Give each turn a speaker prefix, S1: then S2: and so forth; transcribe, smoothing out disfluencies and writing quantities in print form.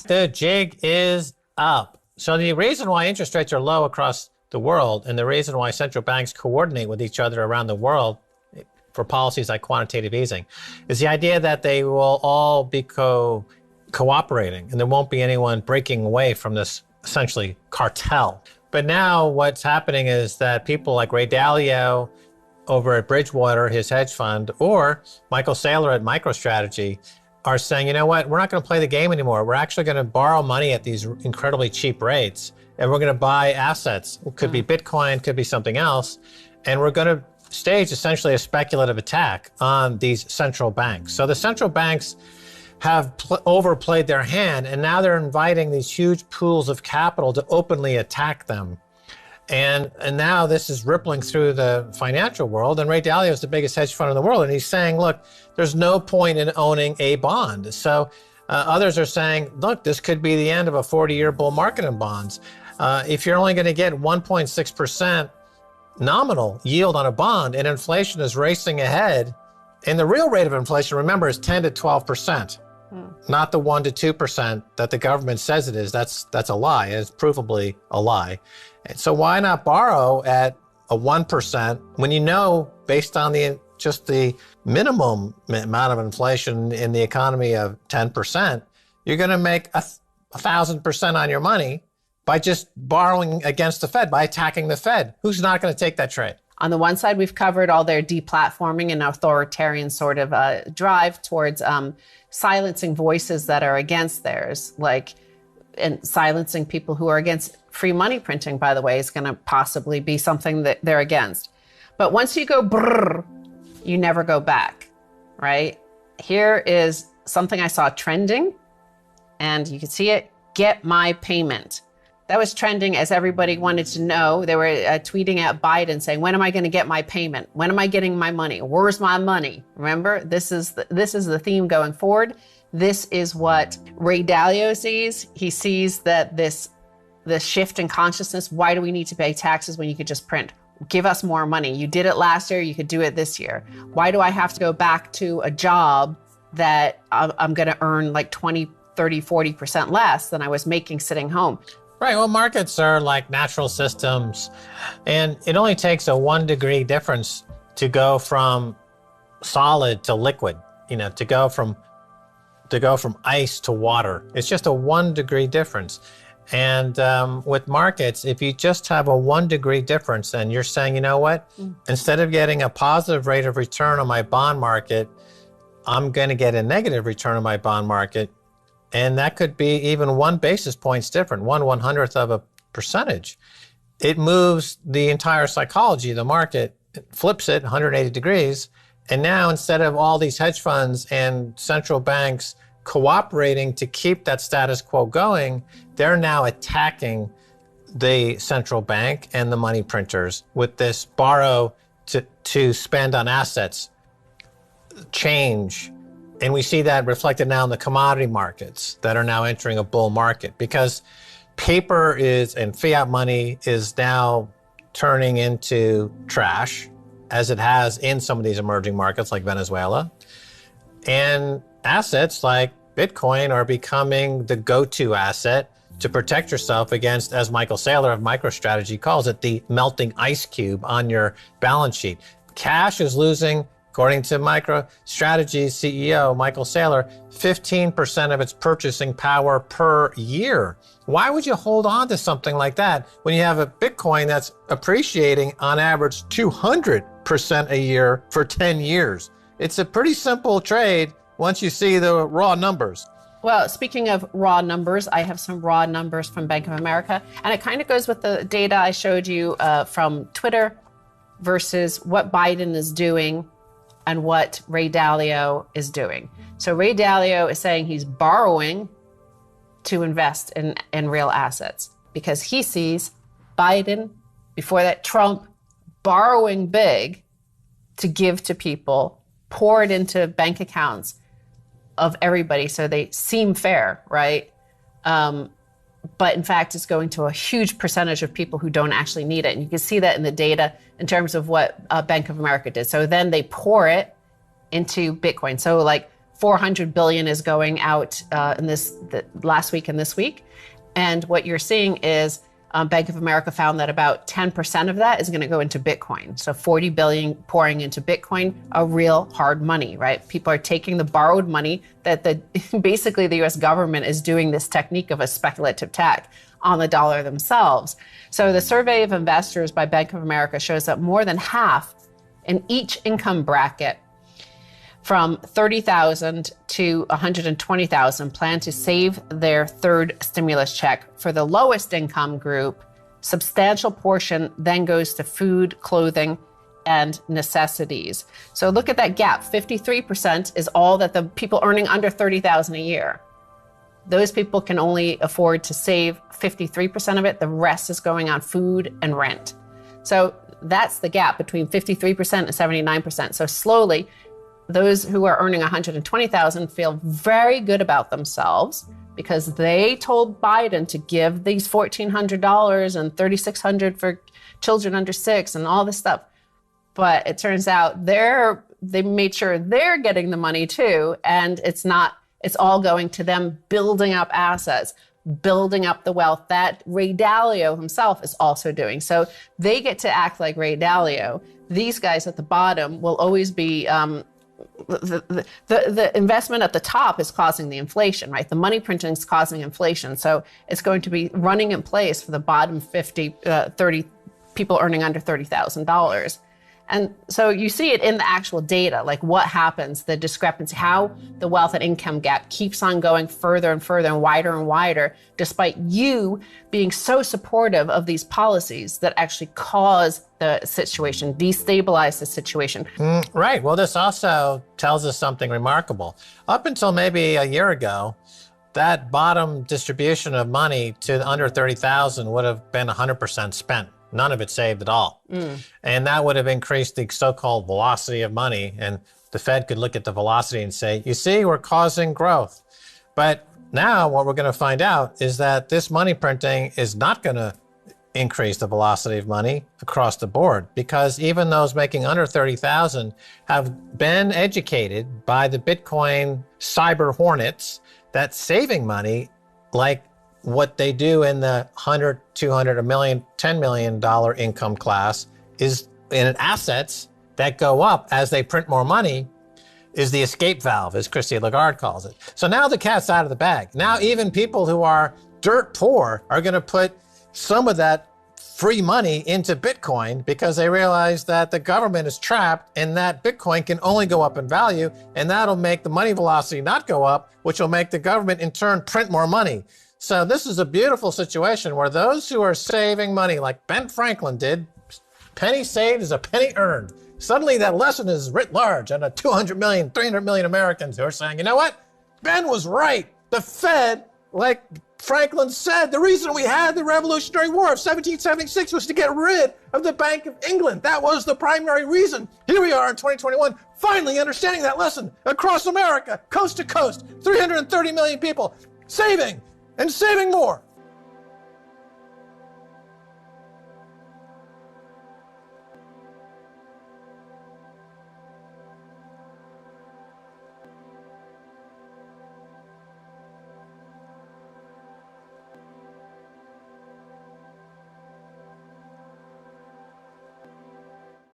S1: The jig is up. So the reason why interest rates are low across the world and the reason why central banks coordinate with each other around the world for policies like quantitative easing is the idea that they will all be cooperating and there won't be anyone breaking away from this essentially cartel. But now what's happening is that people like Ray Dalio over at Bridgewater, his hedge fund, or Michael Saylor at MicroStrategy are saying, you know what, we're not going to play the game anymore. We're actually going to borrow money at these incredibly cheap rates, and we're going to buy assets. It could be Bitcoin, could be something else, and we're going to stage essentially a speculative attack on these central banks. So the central banks have overplayed their hand, and now they're inviting these huge pools of capital to openly attack them. And now this is rippling through the financial world, and Ray Dalio is the biggest hedge fund in the world, and he's saying, look, there's no point in owning a bond. So others are saying, look, this could be the end of a 40-year bull market in bonds. If you're only going to get 1.6% nominal yield on a bond, and inflation is racing ahead, and the real rate of inflation, remember, is 10 to 12%. Not the 1 to 2% that the government says it is. That's a lie. It's provably a lie. And so why not borrow at a 1% when you know, based on just the minimum amount of inflation in the economy of 10%, you're going to make 1,000% on your money by just borrowing against the Fed, by attacking the Fed. Who's not going to take that trade?
S2: On the one side, we've covered all their deplatforming and authoritarian sort of drive towards silencing voices that are against theirs, and silencing people who are against free money printing, by the way, is going to possibly be something that they're against. But once you go brrr, you never go back, right? Here is something I saw trending, and you can see it, get my payment. That was trending as everybody wanted to know. They were tweeting at Biden saying, when am I going to get my payment? When am I getting my money? Where's my money? Remember, this is the theme going forward. This is what Ray Dalio sees. He sees that this shift in consciousness, why do we need to pay taxes when you could just print? Give us more money. You did it last year, you could do it this year. Why do I have to go back to a job that I'm going to earn like 20, 30, 40% less than I was making sitting home?
S1: Right. Well, markets are like natural systems, and it only takes a 1 degree difference to go from solid to liquid, to go from ice to water. It's just a 1 degree difference. And with markets, if you just have a 1 degree difference and you're saying, you know what, instead of getting a positive rate of return on my bond market, I'm going to get a negative return on my bond market. And that could be even 1 basis points different, 1/100th of a percentage. It moves the entire psychology of the market, it flips it 180 degrees. And now instead of all these hedge funds and central banks cooperating to keep that status quo going, they're now attacking the central bank and the money printers with this borrow to spend on assets, change. And we see that reflected now in the commodity markets that are now entering a bull market, because paper and fiat money is now turning into trash, as it has in some of these emerging markets like Venezuela. And assets like Bitcoin are becoming the go-to asset to protect yourself against, as Michael Saylor of MicroStrategy calls it, the melting ice cube on your balance sheet. Cash is losing, according to MicroStrategy's CEO, Michael Saylor, 15% of its purchasing power per year. Why would you hold on to something like that when you have a Bitcoin that's appreciating on average 200% a year for 10 years? It's a pretty simple trade once you see the raw numbers.
S2: Well, speaking of raw numbers, I have some raw numbers from Bank of America, and it kind of goes with the data I showed you from Twitter versus what Biden is doing and what Ray Dalio is doing. So Ray Dalio is saying he's borrowing to invest in real assets because he sees Biden, before that Trump, borrowing big to give to people, pour it into bank accounts of everybody so they seem fair, right? But in fact, it's going to a huge percentage of people who don't actually need it. And you can see that in the data in terms of what Bank of America did. So then they pour it into Bitcoin. So like 400 billion is going out in last week and this week. And what you're seeing is Bank of America found that about 10% of that is going to go into Bitcoin. So 40 billion pouring into Bitcoin, a real hard money, right? People are taking the borrowed money that basically the US government is doing this technique of a speculative tax on the dollar themselves. So the survey of investors by Bank of America shows that more than half in each income bracket from 30,000 to 120,000 plan to save their third stimulus check. For the lowest income group, substantial portion then goes to food, clothing, and necessities. So look at that gap. 53% is all that the people earning under 30,000 a year. Those people can only afford to save 53% of it. The rest is going on food and rent. So that's the gap between 53% and 79%. So slowly, those who are earning 120,000 feel very good about themselves because they told Biden to give these $1,400 and $3,600 for children under 6 and all this stuff. But it turns out they made sure they're getting the money too, and it's all going to them building up assets, building up the wealth that Ray Dalio himself is also doing. So they get to act like Ray Dalio. These guys at the bottom will always be the investment at the top is causing the inflation, right? The money printing is causing inflation. So it's going to be running in place for the bottom 30 people earning under $30,000. And so you see it in the actual data, like what happens, the discrepancy, how the wealth and income gap keeps on going further and further and wider, despite you being so supportive of these policies that actually cause the situation, destabilize the situation.
S1: Right. Well, this also tells us something remarkable. Up until maybe a year ago, that bottom distribution of money to under 30,000 would have been 100% spent. None of it saved at all. And that would have increased the so-called velocity of money. And the Fed could look at the velocity and say, you see, we're causing growth. But now what we're going to find out is that this money printing is not going to increase the velocity of money across the board, because even those making under 30,000 have been educated by the Bitcoin cyber hornets that saving money, like what they do in the 100, 200, a million, $10 million income class, is in assets that go up as they print more money, is the escape valve, as Christine Lagarde calls it. So now the cat's out of the bag. Now even people who are dirt poor are going to put some of that free money into Bitcoin because they realize that the government is trapped and that Bitcoin can only go up in value, and that'll make the money velocity not go up, which will make the government in turn print more money. So this is a beautiful situation where those who are saving money, like Ben Franklin did, penny saved is a penny earned. Suddenly that lesson is writ large on 200 million, 300 million Americans who are saying, you know what? Ben was right. The Fed, like Franklin said, the reason we had the Revolutionary War of 1776 was to get rid of the Bank of England. That was the primary reason. Here we are in 2021, finally understanding that lesson across America, coast to coast, 330 million people saving and saving more.